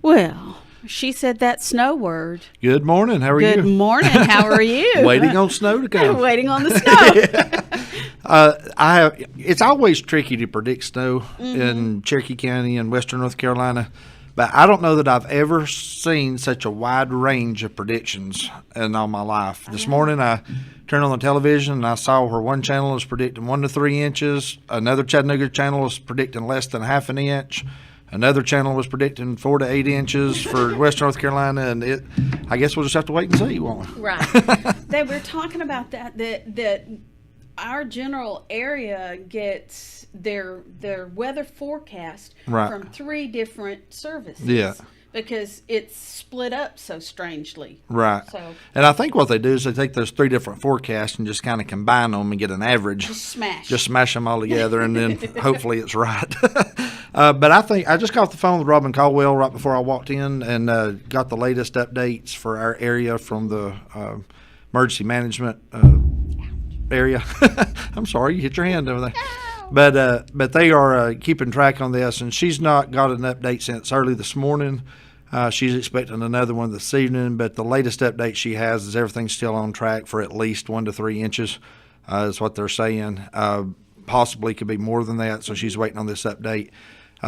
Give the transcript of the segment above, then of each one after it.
Well, she said that snow word. Good morning. How are you? Good morning. How are you? Waiting on snow to come. Waiting on the snow. It's always tricky to predict snow in Cherokee County and Western North Carolina, but I don't know that I've ever seen such a wide range of predictions in all my life. This morning I turned on the television and I saw where one channel was predicting 1 to 3 inches, another Chattanooga channel was predicting less than half an inch. Another channel was predicting 4 to 8 inches for Western North Carolina, and I guess we'll just have to wait and see, won't we? Right. They were talking about that our general area gets their weather forecast from 3 different services. Yeah. Because it's split up so strangely. Right. So, and I think what they do is they take those 3 different forecasts and just kind of combine them and get an average. Just smash them all together, and then hopefully it's right. But I think I just got off the phone with Robin Caldwell right before I walked in and got the latest updates for our area from the emergency management area. I'm sorry, you hit your hand over there. But they are keeping track on this, and she's not got an update since early this morning. She's expecting another one this evening, but the latest update she has is everything's still on track for at least 1 to 3 inches, is what they're saying. Possibly could be more than that, so she's waiting on this update.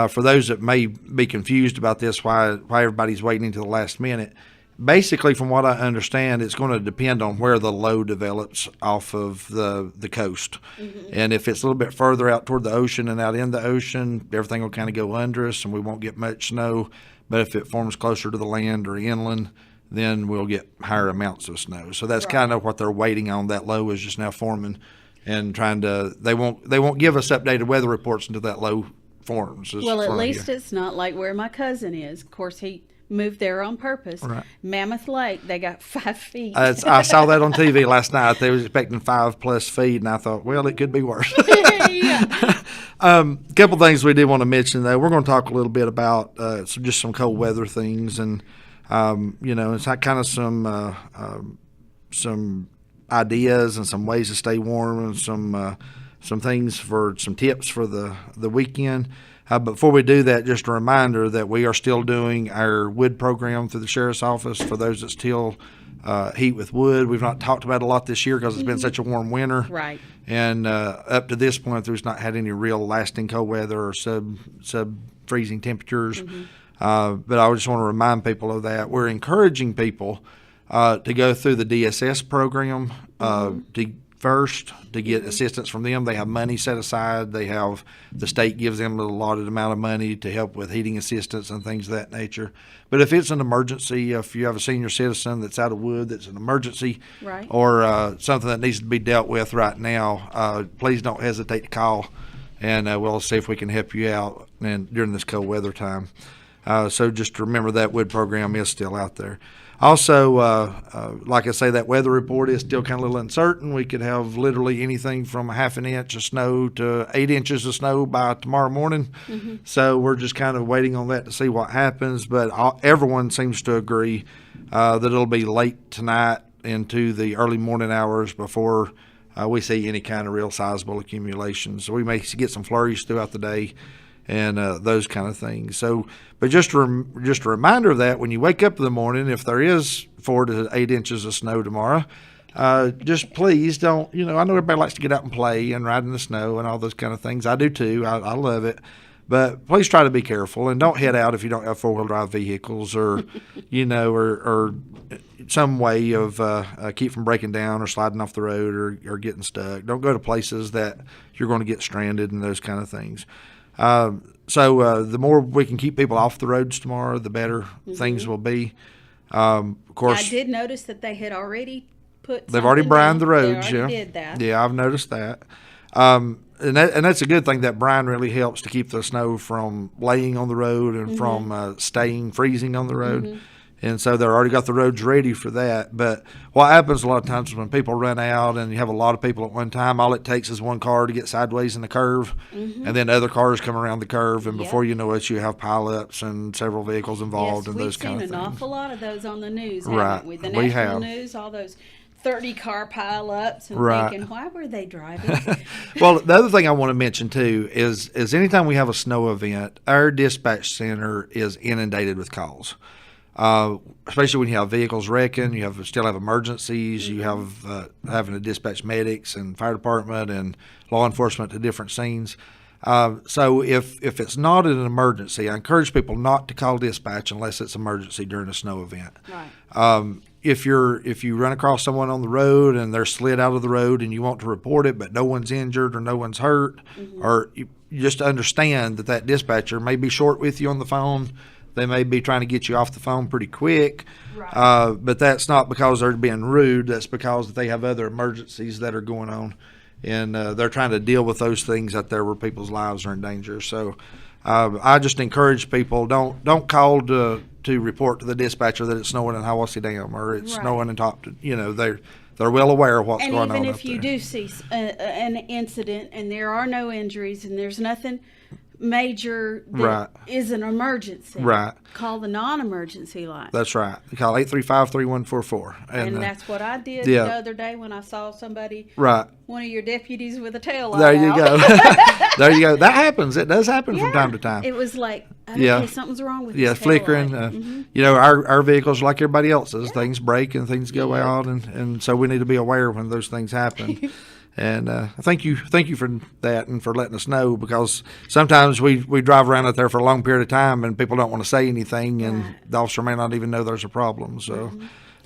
For those that may be confused about this, why everybody's waiting until the last minute, basically from what I understand, it's going to depend on where the low develops off of the coast. And if it's a little bit further out toward the ocean and out in the ocean, everything will kind of go under us and we won't get much snow. But if it forms closer to the land or inland, then we'll get higher amounts of snow. So that's kind of what they're waiting on. That low is just now forming and trying to, they won't give us updated weather reports until that low forms. Well, at least it's not like where my cousin is. Of course, he moved there on purpose. Right. Mammoth Lake, they got 5 feet. I saw that on TV last night. They was expecting 5+ feet, and I thought, well, it could be worse. Couple things we did want to mention, though. We're going to talk a little bit about just some cold weather things, and it's kind of some ideas and some ways to stay warm, and some things for some tips for the weekend. But before we do that, just a reminder that we are still doing our wood program through the Sheriff's Office for those that still heat with wood. We've not talked about it a lot this year because it's been such a warm winter. Right. And up to this point, there's not had any real lasting cold weather or sub-freezing temperatures. But I just want to remind people of that. We're encouraging people to go through the DSS program to get assistance from them. They have money set aside. The state gives them a allotted amount of money to help with heating assistance and things of that nature. But if it's an emergency, if you have a senior citizen that's out of wood, that's an emergency, or something that needs to be dealt with right now, please don't hesitate to call, and we'll see if we can help you out during this cold weather time. So just remember that wood program is still out there. Also, like I say, that weather report is still kind of a little uncertain. We could have literally anything from a half an inch of snow to 8 inches of snow by tomorrow morning. So we're just kind of waiting on that to see what happens. But everyone seems to agree that it'll be late tonight into the early morning hours before we see any kind of real sizable accumulation. So we may get some flurries throughout the day and those kind of things. So, but just a reminder of that, when you wake up in the morning, if there is 4 to 8 inches of snow tomorrow, just please don't, I know everybody likes to get out and play and ride in the snow and all those kind of things. I do too. I love it. But please try to be careful and don't head out if you don't have 4-wheel drive vehicles or, or some way of keep from breaking down or sliding off the road or getting stuck. Don't go to places that you're going to get stranded and those kind of things. So the more we can keep people off the roads tomorrow, the better things will be. Of course, I did notice that they had already they've already brined the roads. They already did that. Yeah, I've noticed that. And that's a good thing. That brine really helps to keep the snow from laying on the road and from staying freezing on the road. And so they've already got the roads ready for that. But what happens a lot of times is when people run out and you have a lot of people at one time, all it takes is one car to get sideways in the curve, and then other cars come around the curve, and before you know it, you have pileups and several vehicles involved and those kind of things. We've seen an awful lot of those on the news, right. haven't we? The national news, all those 30 car pileups and Right. thinking, why were they driving? Well, the other thing I want to mention too is anytime we have a snow event, our dispatch center is inundated with calls. Especially when you have vehicles wrecking, you still have emergencies, you have having to dispatch medics and fire department and law enforcement to different scenes. So if it's not an emergency, I encourage people not to call dispatch unless it's emergency during a snow event. Right. If you run across someone on the road and they're slid out of the road and you want to report it, but no one's injured or no one's hurt, or you just understand that dispatcher may be short with you on the phone. They may be trying to get you off the phone pretty quick, Right. but that's not because they're being rude. That's because they have other emergencies that are going on, and they're trying to deal with those things out there where people's lives are in danger. So I just encourage people, don't call to report to the dispatcher that it's snowing in Hiwassee Dam or it's Right. snowing in they're well aware of what's And going on even up if you there. do see an incident and there are no injuries and there's nothing major that Right. is an emergency, Right. call the non-emergency line. That's right. You call 835-3144. And that's what I did yeah. the other day when I saw somebody, Right. one of your deputies with a tail light There you out. go. There you go. That happens. It does happen from time to time. It was like, okay, Yeah. something's wrong with Yeah, his tail flickering. light. Our vehicles are like everybody else's. Things break and things go out, and so we need to be aware when those things happen. And thank you for that and for letting us know, because sometimes we drive around out there for a long period of time and people don't want to say anything, and the officer may not even know there's a problem. So,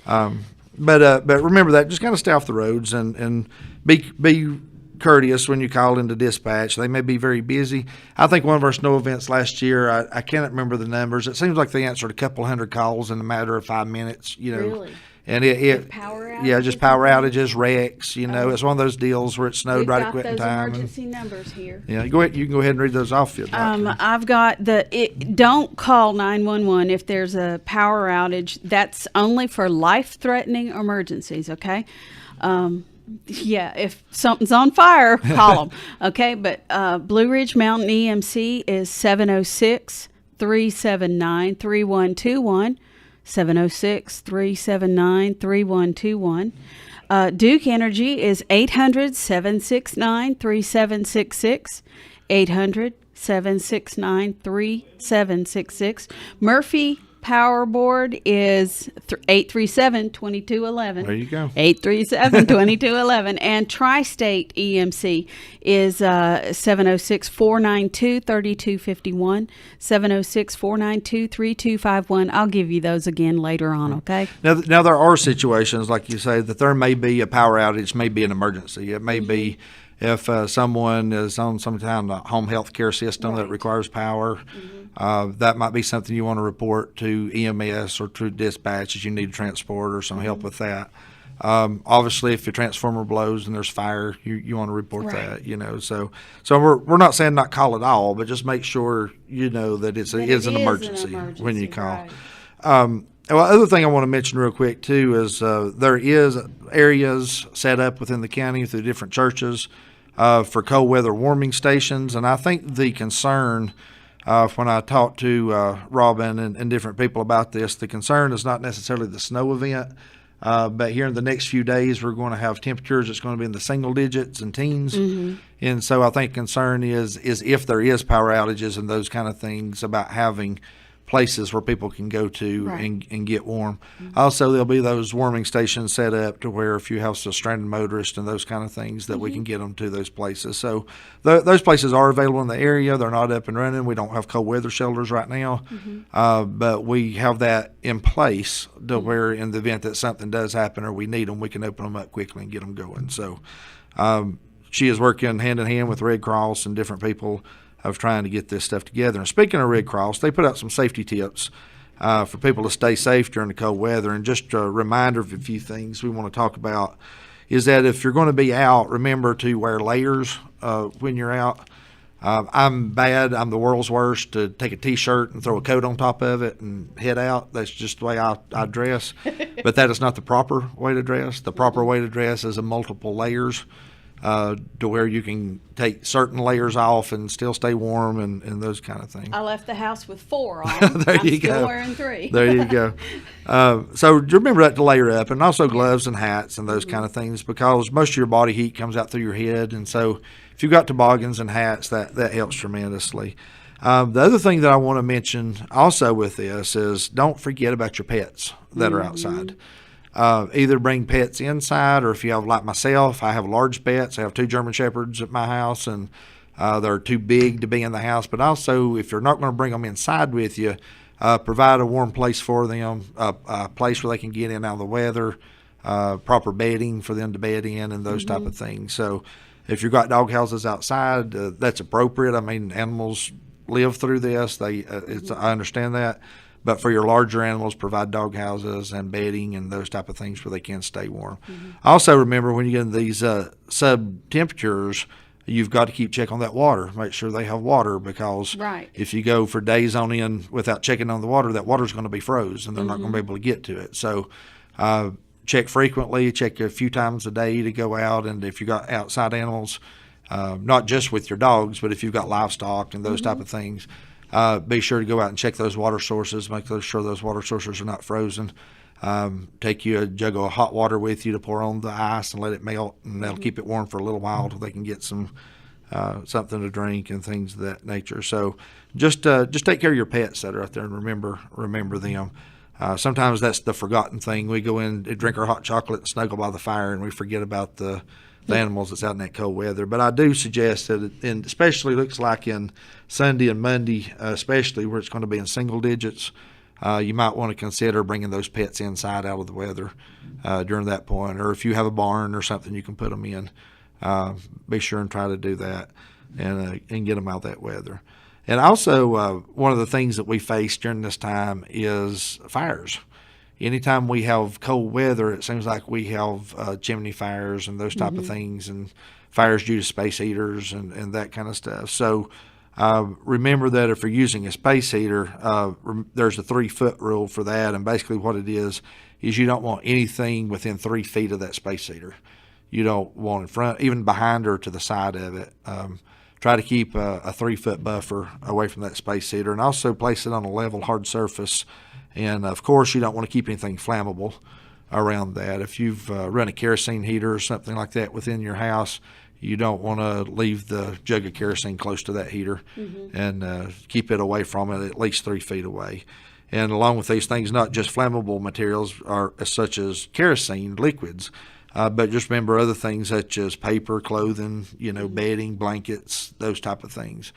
but remember that, just kind of stay off the roads and be courteous when you call into dispatch. They may be very busy. I think one of our snow events last year, I can't remember the numbers. It seems like they answered a couple hundred calls in a matter of 5 minutes. Really? And it Power yeah, just outages power and outages, wrecks. It's one of those deals where it snowed We've right got at quitting those time. And, emergency numbers here. yeah, go ahead. You can go ahead and read those off if you'd like. I've got don't call 911 if there's a power outage. That's only for life-threatening emergencies, okay? Yeah, if something's on fire, call them, okay? But Blue Ridge Mountain EMC is 706-379-3121, 706-379-3121. Duke Energy is 800-769-3766, 800-769-3766. Murphy Power Board is 837-2211. There you go. 837-2211. And Tri-State EMC is 706-492-3251, 706-492-3251. I'll give you those again later on, okay? Now there are situations, like you say, that there may be a power outage, may be an emergency. It may be if someone is on some kind of home health care system that requires power. That might be something you want to report to EMS or to dispatch, as you need transport or some help with that. Obviously, if your transformer blows and there's fire, you want to report that. So we're not saying not call at all, but just make sure you know that it is an emergency when you call. Right. Well, other thing I want to mention real quick too is there is areas set up within the county through different churches for cold weather warming stations, and I think the concern when I talked to Robin and different people about this, the concern is not necessarily the snow event, but here in the next few days we're going to have temperatures that's going to be in the single digits and teens, and so I think concern is if there is power outages and those kind of things, about having places where people can go to and get warm. Also, there'll be those warming stations set up to where if you have some stranded motorists and those kind of things, that we can get them to those places. So those places are available in the area. They're not up and running. We don't have cold weather shelters right now, but we have that in place to where in the event that something does happen or we need them, we can open them up quickly and get them going. So she is working hand in hand with Red Cross and different people of trying to get this stuff together. And speaking of Red Cross, they put out some safety tips for people to stay safe during the cold weather. And just a reminder of a few things we want to talk about is that if you're going to be out, remember to wear layers when you're out. I'm the world's worst to take a T-shirt and throw a coat on top of it and head out. That's just the way I dress. But that is not the proper way to dress. The proper way to dress is a multiple layers. to where you can take certain layers off and still stay warm and those kind of things. I left the house with 4 on. There I'm you still go. wearing 3. There you go. So remember that to layer up, and also gloves and hats and those kind of things, because most of your body heat comes out through your head, and so if you've got toboggans and hats, that helps tremendously. The other thing that I want to mention also with this is don't forget about your pets that are outside. Either bring pets inside, or if you have, like myself, I have large pets. I have 2 German Shepherds at my house, and they're too big to be in the house. But also, if you're not going to bring them inside with you, provide a warm place for them, a place where they can get in out of the weather, proper bedding for them to bed in, and those type of things. So if you've got dog houses outside, that's appropriate. I mean, animals live through this. I understand that. But for your larger animals, provide dog houses and bedding and those type of things where they can stay warm. Also, remember when you get in these sub temperatures, you've got to keep checking on that water. Make sure they have water, because Right. if you go for days on end without checking on the water, that water's going to be froze and they're not going to be able to get to it. So check frequently, check a few times a day to go out. And if you got outside animals, not just with your dogs, but if you've got livestock and those type of things, be sure to go out and check those water sources, make sure those water sources are not frozen. Take you a jug of hot water with you to pour on the ice and let it melt, and that'll keep it warm for a little while till they can get some something to drink and things of that nature. So just take care of your pets that are out there, and remember them. Sometimes that's the forgotten thing. We go in and drink our hot chocolate and snuggle by the fire, and we forget about the animals that's out in that cold weather. But I do suggest that, and especially looks like in Sunday and Monday, especially where it's going to be in single digits, you might want to consider bringing those pets inside out of the weather during that point. Or if you have a barn or something you can put them in, be sure and try to do that and get them out of that weather. And also, one of the things that we face during this time is fires. Anytime we have cold weather, it seems like we have chimney fires and those type of things, and fires due to space heaters and that kind of stuff. So remember that if you're using a space heater, there's a 3-foot rule for that. And basically what it is you don't want anything within 3 feet of that space heater. You don't want in front, even behind or to the side of it. Try to keep a 3-foot buffer away from that space heater, and also place it on a level, hard surface. And of course, you don't want to keep anything flammable around that. If you've run a kerosene heater or something like that within your house, you don't want to leave the jug of kerosene close to that heater, and keep it away from it at least 3 feet away. And along with these things, not just flammable materials such as kerosene liquids, but just remember other things such as paper, clothing, bedding, blankets, those type of things.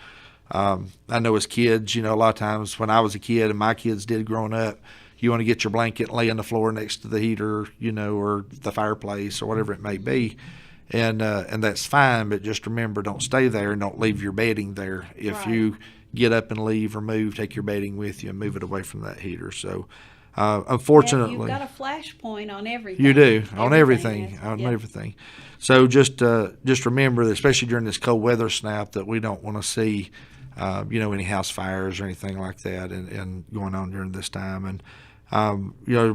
I know as kids, a lot of times when I was a kid and my kids did growing up, you want to get your blanket and lay on the floor next to the heater, or the fireplace or whatever it may be. And that's fine, but just remember, don't stay there and don't leave your bedding there. If Right. you get up and leave or move, take your bedding with you and move it away from that heater. So, unfortunately, You've got a flash point on everything. you do on everything, is- on yep. everything. So just remember that, especially during this cold weather snap, that we don't want to see, any house fires or anything like that, and going on during this time. And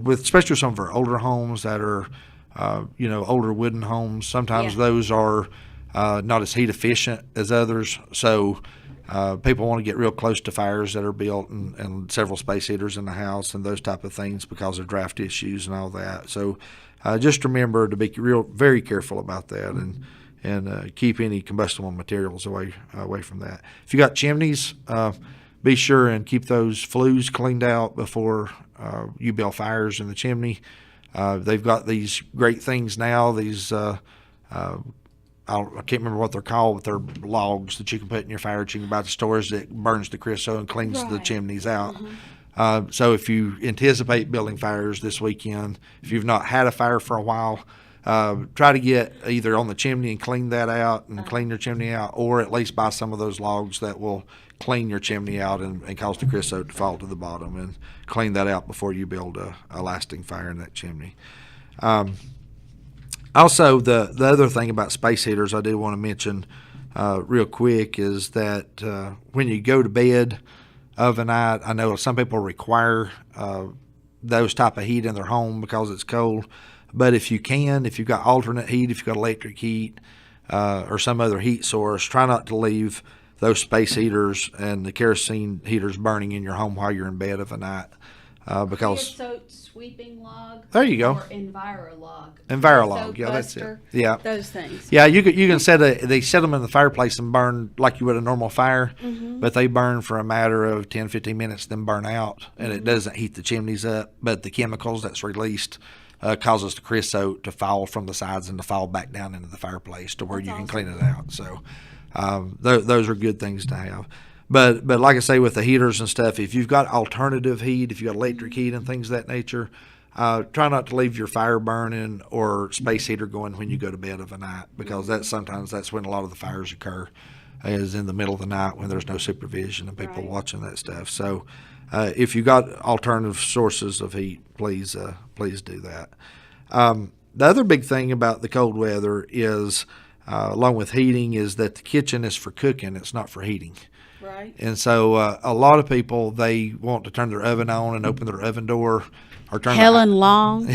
especially some of our older homes that are, older wooden homes. Sometimes Yeah. those are not as heat efficient as others. So people want to get real close to fires that are built and several space heaters in the house and those type of things because of draft issues and all that. So just remember to be very careful about that, and keep any combustible materials away from that. If you got chimneys, be sure and keep those flues cleaned out before you build fires in the chimney. They've got these great things now. These I can't remember what they're called, but they're logs that you can put in your fire that you can buy at the stores that burns the creosote and cleans the Right. chimneys out. So if you anticipate building fires this weekend, if you've not had a fire for a while, try to get either on the chimney and clean that out and clean your chimney out, or at least buy some of those logs that will clean your chimney out and cause the creosote to fall to the bottom, and clean that out before you build a lasting fire in that chimney. Also, the other thing about space heaters I do want to mention real quick is that when you go to bed of a night, I know some people require those type of heat in their home because it's cold. But if you've got alternate heat, if you've got electric heat, or some other heat source, try not to leave those space heaters and the kerosene heaters burning in your home while you're in bed of a night. Because Creosote sweeping log. There you go. Or Envirolog. Envirolog, Creosote yeah, that's it. buster, Yeah. Those things. Yeah, you can they set them in the fireplace and burn like you would a normal fire, but they burn for a matter of 10, 15 minutes, then burn out, and it doesn't heat the chimneys up. But the chemicals that's released causes the creosote to fall from the sides and to fall back down into the fireplace to where That's you can awesome. clean it out. So those are good things to have. But like I say, with the heaters and stuff, if you've got alternative heat, if you got electric heat and things of that nature, try not to leave your fire burning or space heater going when you go to bed of a night, because sometimes that's when a lot of the fires occur, is in the middle of the night when there's no supervision and people Right. watching that stuff. So if you got alternative sources of heat, please do that. The other big thing about the cold weather is, along with heating, is that the kitchen is for cooking. It's not for heating. Right. And so a lot of people, they want to turn their oven on and open their oven door, or turn Helen Long.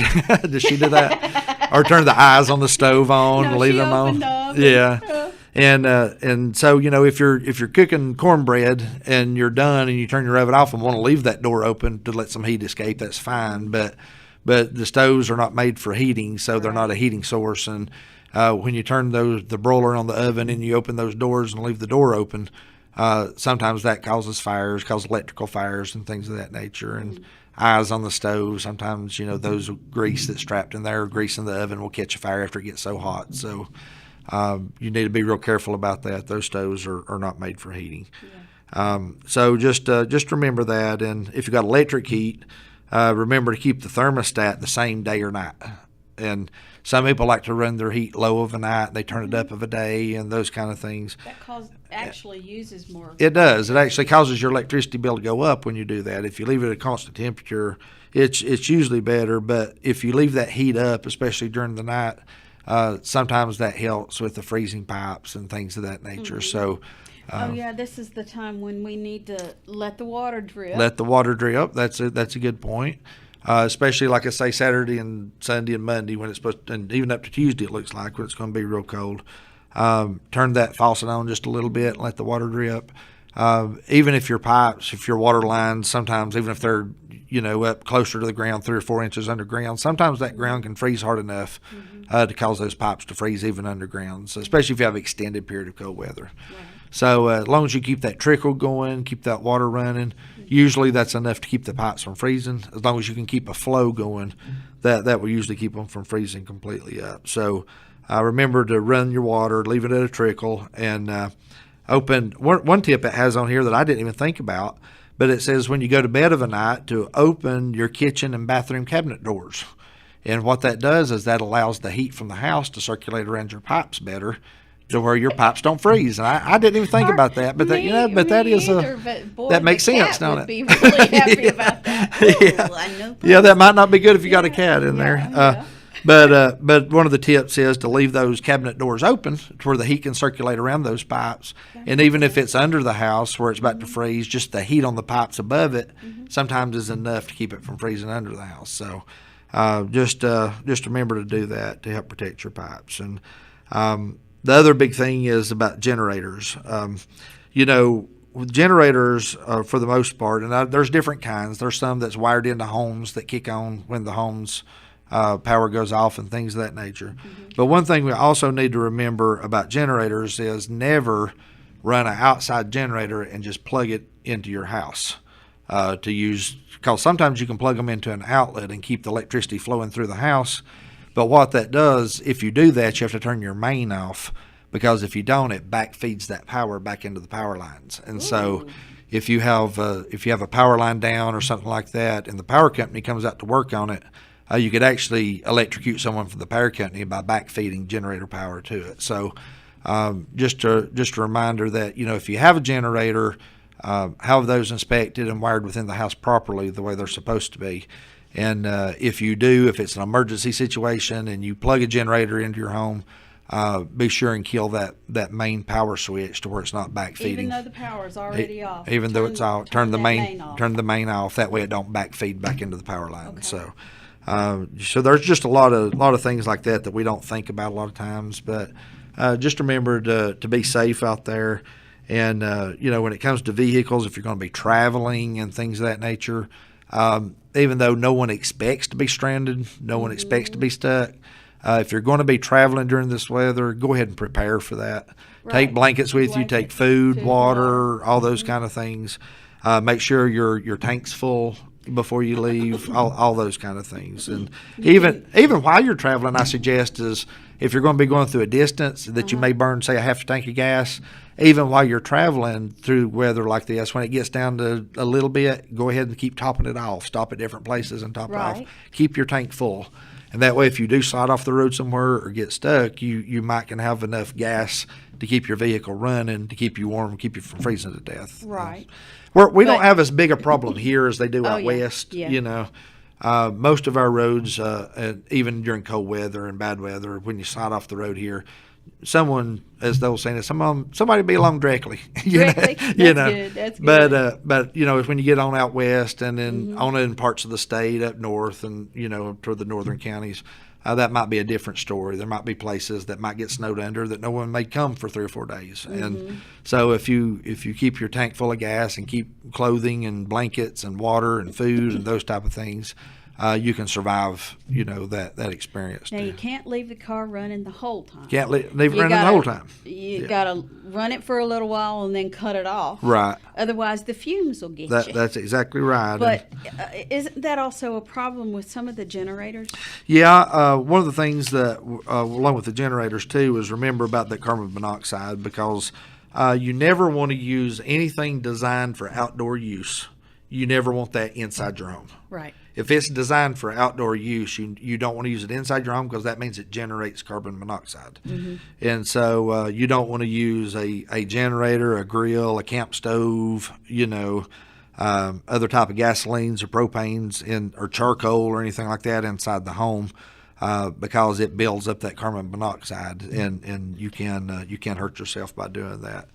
does she do that? Or turn the eyes on the stove on, No, and leave she them on. opened the oven. Yeah. And so, if you're cooking cornbread and you're done and you turn your oven off and want to leave that door open to let some heat escape, that's fine. But the stoves are not made for heating, so they're not a heating source. And when you turn the broiler on the oven and you open those doors and leave the door open, sometimes that causes fires, causes electrical fires and things of that nature. And eyes on the stove, sometimes, those grease that's trapped in there, grease in the oven will catch a fire after it gets so hot. So you need to be real careful about that. Those stoves are not made for heating. So just remember that. And if you've got electric heat, remember to keep the thermostat the same day or night. And some people like to run their heat low of a night, they turn it up of a day, and those kind of things. That actually uses more. It does. It actually causes your electricity bill to go up when you do that. If you leave it at a constant temperature, it's usually better. But if you leave that heat up, especially during the night, sometimes that helps with the freezing pipes and things of that nature. So Oh yeah, this is the time when we need to let the water drip. let the water drip. That's a good point. Especially, like I say, Saturday and Sunday and Monday when it's supposed to, and even up to Tuesday, it looks like, when it's going to be real cold. Turn that faucet on just a little bit and let the water drip. Even if your pipes, if your water lines, sometimes even if they're, up closer to the ground, 3 or 4 inches underground, sometimes that ground can freeze hard enough to cause those pipes to freeze even underground, so especially if you have an extended period of cold weather. Right. So as long as you keep that trickle going, keep that water running, usually that's enough to keep the pipes from freezing. As long as you can keep a flow going, that will usually keep them from freezing completely up. So remember to run your water, leave it at a trickle, and open. One tip it has on here that I didn't even think about, but it says when you go to bed of a night to open your kitchen and bathroom cabinet doors. And what that does is that allows the heat from the house to circulate around your pipes better, to where your pipes don't freeze. And I didn't even think about that, but that makes sense, don't it? Be really happy about that. Ooh, Yeah. I know. Yeah, that might not be good if you got a cat in there. Yeah. But one of the tips is to leave those cabinet doors open to where the heat can circulate around those pipes. And even if it's under the house where it's about to freeze, just the heat on the pipes above it sometimes is enough to keep it from freezing under the house. So just remember to do that to help protect your pipes. And the other big thing is about generators. With generators, for the most part, and there's different kinds. There's some that's wired into homes that kick on when the home's power goes off and things of that nature. But one thing we also need to remember about generators is never run an outside generator and just plug it into your house to use, because sometimes you can plug them into an outlet and keep the electricity flowing through the house. But what that does, if you do that, you have to turn your main off, because if you don't, it back feeds that power back into the power lines. And so if you have a power line down or something like that, and the power company comes out to work on it, you could actually electrocute someone from the power company by back feeding generator power to it. So just a reminder that, if you have a generator, have those inspected and wired within the house properly the way they're supposed to be. And if you do, if it's an emergency situation and you plug a generator into your home, be sure and kill that main power switch to where it's not back feeding. Even though the power's already off. Even though it's off, turn the main off. off. That way it don't back feed back into the power line. Okay. So there's just a lot of things like that we don't think about a lot of times. But just remember to be safe out there. And, when it comes to vehicles, if you're going to be traveling and things of that nature, even though no one expects to be stranded, no one expects to be stuck, if you're going to be traveling during this weather, go ahead and prepare for that. Take blankets with you, take food, water, all those kind of things. Make sure your tank's full before you leave, all those kind of things. And even while you're traveling, I suggest is if you're going to be going through a distance that you may burn, say, a half a tank of gas, even while you're traveling through weather like this, when it gets down to a little bit, go ahead and keep topping it off. Stop at different places and top it off. Keep your tank full. And that way, if you do slide off the road somewhere or get stuck, you might can have enough gas to keep your vehicle running, to keep you warm, keep you from freezing to death. Right. We don't have as big a problem here as they do out west. Yeah. Most of our roads, and even during cold weather and bad weather, when you slide off the road here, someone, as they were saying, somebody be along directly. That's good. That's good. But it's when you get on out west and then on in parts of the state up north and toward the northern counties, that might be a different story. There might be places that might get snowed under that no one may come for 3 or 4 days. And so if you keep your tank full of gas and keep clothing and blankets and water and food and those type of things, you can survive, that experience. Now, you can't leave the car running the whole time. Can't leave it running the whole time. You got to run it for a little while and then cut it off. Right. Otherwise, the fumes will get you. That's exactly right. But isn't that also a problem with some of the generators? Yeah. One of the things that, along with the generators, too, is remember about that carbon monoxide, because you never want to use anything designed for outdoor use. You never want that inside your home. Right. If it's designed for outdoor use, you don't want to use it inside your home, because that means it generates carbon monoxide. And so you don't want to use a generator, a grill, a camp stove, other type of gasolines or propanes or charcoal or anything like that inside the home, because it builds up that carbon monoxide, and you can hurt yourself by doing that.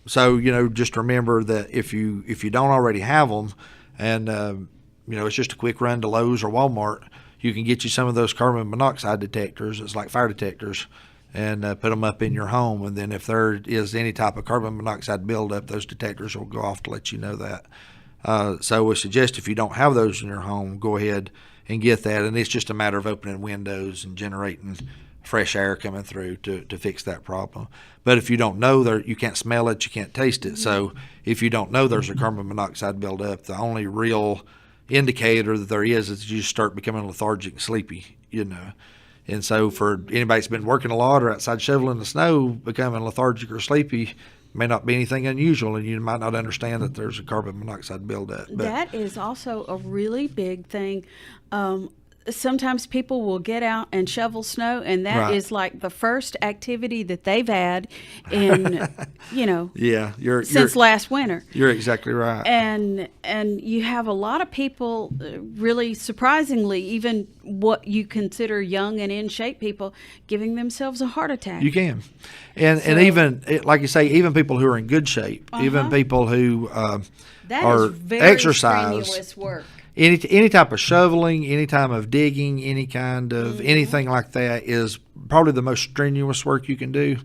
So just remember that if you don't already have them, and it's just a quick run to Lowe's or Walmart, you can get you some of those carbon monoxide detectors. It's like fire detectors, and put them up in your home. And then if there is any type of carbon monoxide buildup, those detectors will go off to let you know that. So we suggest if you don't have those in your home, go ahead and get that. And it's just a matter of opening windows and generating fresh air coming through to fix that problem. But if you don't know, you can't smell it, you can't taste it. So if you don't know there's a carbon monoxide buildup, the only real indicator that there is you start becoming lethargic and sleepy, And so for anybody that's been working a lot or outside shoveling the snow, becoming lethargic or sleepy may not be anything unusual, and you might not understand that there's a carbon monoxide buildup. But that is also a really big thing. Sometimes people will get out and shovel snow, and that is like the first activity that they've had in, since last winter. You're exactly right. And you have a lot of people, really surprisingly, even what you consider young and in shape people, giving themselves a heart attack. You can, and even like you say, even people who are in good shape, even people who that are is very exercise. strenuous work. Any type of shoveling, any type of digging, any kind of anything like that is probably the most strenuous work you can do.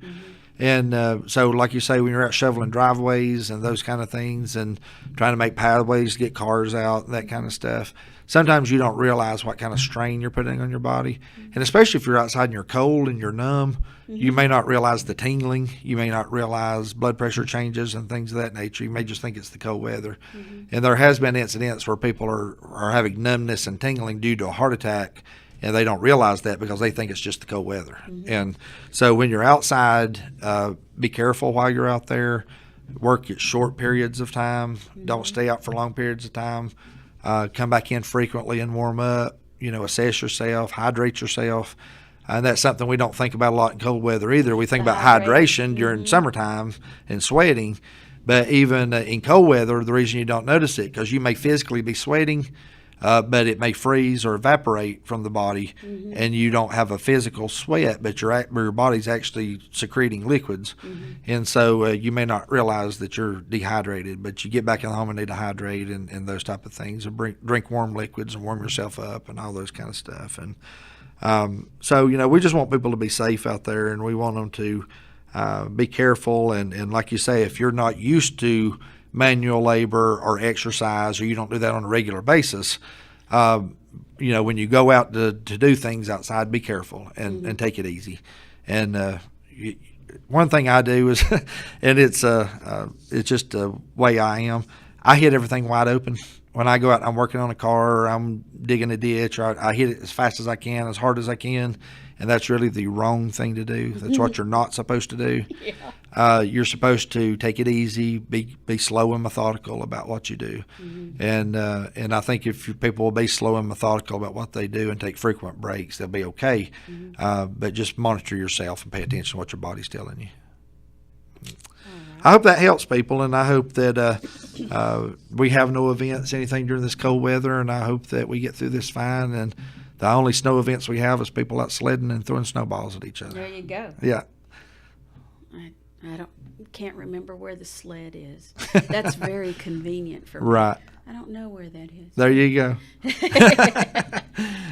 And so, like you say, when you're out shoveling driveways and those kind of things and trying to make pathways to get cars out and that kind of stuff, sometimes you don't realize what kind of strain you're putting on your body. And especially if you're outside and you're cold and you're numb, you may not realize the tingling. You may not realize blood pressure changes and things of that nature. You may just think it's the cold weather. And there has been incidents where people are having numbness and tingling due to a heart attack, and they don't realize that because they think it's just the cold weather. And so when you're outside, be careful while you're out there. Work at short periods of time. Don't stay out for long periods of time. Come back in frequently and warm up. Assess yourself, hydrate yourself. And that's something we don't think about a lot in cold weather either. We think about hydration during summertime and sweating. But even in cold weather, the reason you don't notice it, because you may physically be sweating, but it may freeze or evaporate from the body, and you don't have a physical sweat, but your body's actually secreting liquids. And so you may not realize that you're dehydrated, but you get back in the home and need to hydrate and those type of things, and drink warm liquids and warm yourself up and all those kind of stuff. And So, we just want people to be safe out there, and we want them to be careful. And like you say, if you're not used to manual labor or exercise, or you don't do that on a regular basis, when you go out to do things outside, be careful and take it easy. And one thing I do is, and it's just the way I am, I hit everything wide open. When I go out and I'm working on a car, or I'm digging a ditch, or I hit it as fast as I can, as hard as I can, and that's really the wrong thing to do. That's what you're not supposed to do. Yeah. You're supposed to take it easy, be slow and methodical about what you do, and I think if people will be slow and methodical about what they do and take frequent breaks, they'll be okay. But just monitor yourself and pay attention to what your body's telling you. I hope that helps people, and I hope that we have no events, anything during this cold weather, and I hope that we get through this fine. And the only snow events we have is people out sledding and throwing snowballs at each other. There you go. Yeah. I can't remember where the sled is. That's very convenient for me. Right. I don't know where that is. There you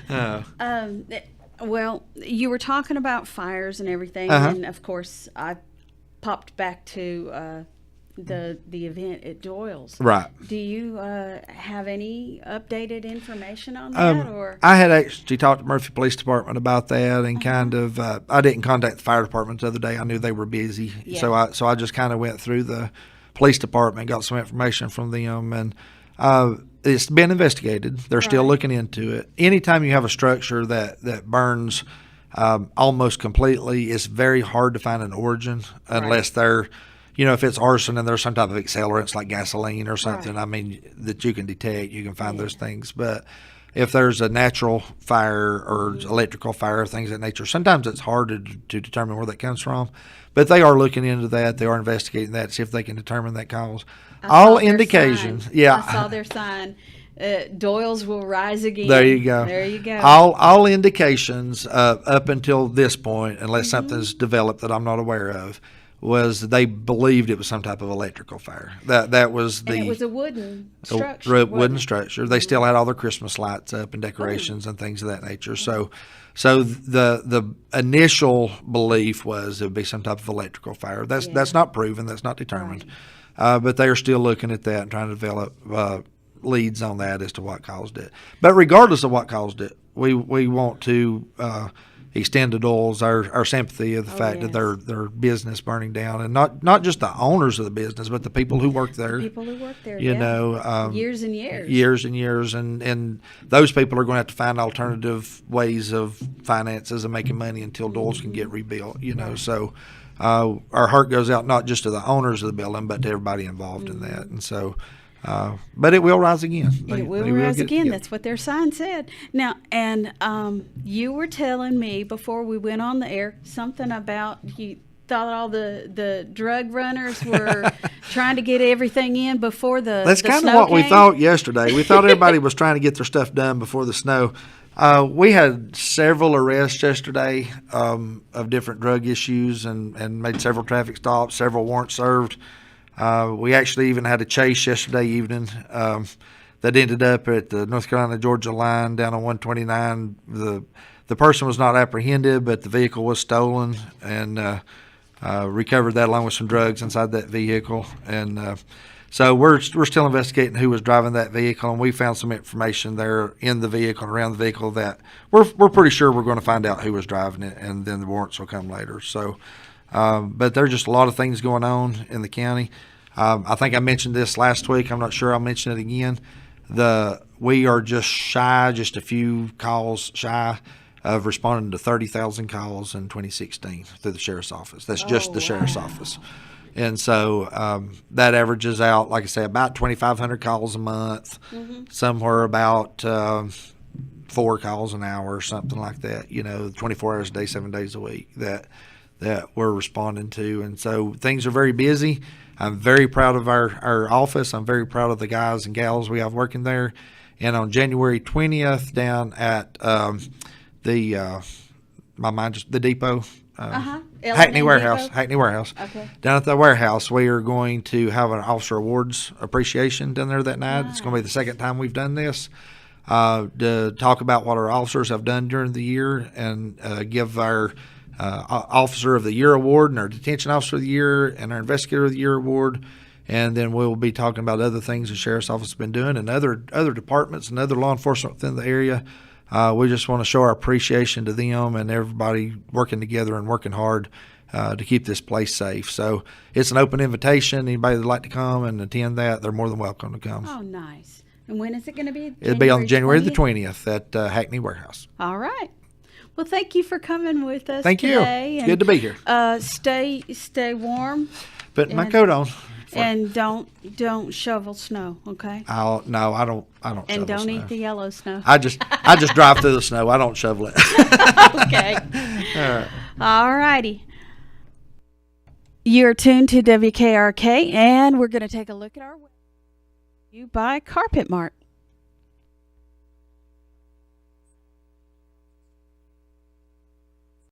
go. Well, you were talking about fires and everything, and of course, I popped back to the event at Doyle's. Right. Do you have any updated information on that? Or I had actually talked to Murphy Police Department about that, and kind of I didn't contact the fire department the other day. I knew they were busy, so I just kind of went through the police department, got some information from them, and it's been investigated. They're still looking into it. Anytime you have a structure that burns almost completely, it's very hard to find an origin unless they're, if it's arson and there's some type of accelerants like gasoline or something, I mean, that you can detect, you can find those things. But if there's a natural fire or electrical fire, things of that nature, sometimes it's hard to determine where that comes from. But they are looking into that. They are investigating that to see if they can determine that cause. All indications. Yeah. I saw their sign. Doyle's will rise again. There you go. There you go. All indications up until this point, unless something's developed that I'm not aware of, was they believed it was some type of electrical fire. That was the. And it was a wooden structure. Wooden structure. They still had all their Christmas lights up and decorations and things of that nature. So the initial belief was it would be some type of electrical fire. That's not proven. That's not determined. But they are still looking at that and trying to develop leads on that as to what caused it. But regardless of what caused it, we want to extend to Doyle's our sympathy of the fact that their business burning down, and not just the owners of the business, but the people who work there. People who work there, years and years, and those people are going to have to find alternative ways of finances and making money until Doyle's can get rebuilt. So. Our heart goes out not just to the owners of the building, but to everybody involved in that. And so, but it will rise again. It will rise again. That's what their sign said. Now, and you were telling me before we went on the air something about you thought all the drug runners were trying to get everything in before the That's kind of what we thought yesterday. We thought everybody was trying to get their stuff done before the snow. We had several arrests yesterday of different drug issues and made several traffic stops, several warrants served. We actually even had a chase yesterday evening that ended up at the North Carolina-Georgia line down on 129. The person was not apprehended, but the vehicle was stolen, and recovered that along with some drugs inside that vehicle. And so we're still investigating who was driving that vehicle, and we found some information there in the vehicle and around the vehicle that we're pretty sure we're going to find out who was driving it, and then the warrants will come later. So, but there's just a lot of things going on in the county. I think I mentioned this last week. I'm not sure I'll mention it again. We are just a few calls shy of responding to 30,000 calls in 2016 through the sheriff's office. That's just the sheriff's office. And so that averages out, like I say, about 2,500 calls a month, somewhere about 4 calls an hour or something like that, 24 hours a day, 7 days a week that we're responding to. And so things are very busy. I'm very proud of our office. I'm very proud of the guys and gals we have working there. And on January 20th down at the depot, Hackney Warehouse. Okay. Down at the warehouse, we are going to have an officer awards appreciation down there that night. Nice. It's going to be the second time we've done this. to talk about what our officers have done during the year and give our Officer of the Year award and our Detention Officer of the Year and our Investigator of the Year award. And then we'll be talking about other things the Sheriff's Office has been doing and other departments and other law enforcement within the area. We just want to show our appreciation to them and everybody working together and working hard to keep this place safe. So it's an open invitation. Anybody that'd like to come and attend that, they're more than welcome to come. Oh, nice. And when is it going to be? It'll be on January the 20th? 20th at Hackney Warehouse. All right. Well, thank you for coming with us Thank you. today. It's good to be here. Stay warm. Putting my and- coat on. And don't shovel snow, okay? No, I don't. And shovel don't snow. eat the yellow snow. I just drive through the snow. I don't shovel it. Okay. All righty. You're tuned to WKRK, and we're going to take a look at our you by Carpet Mart.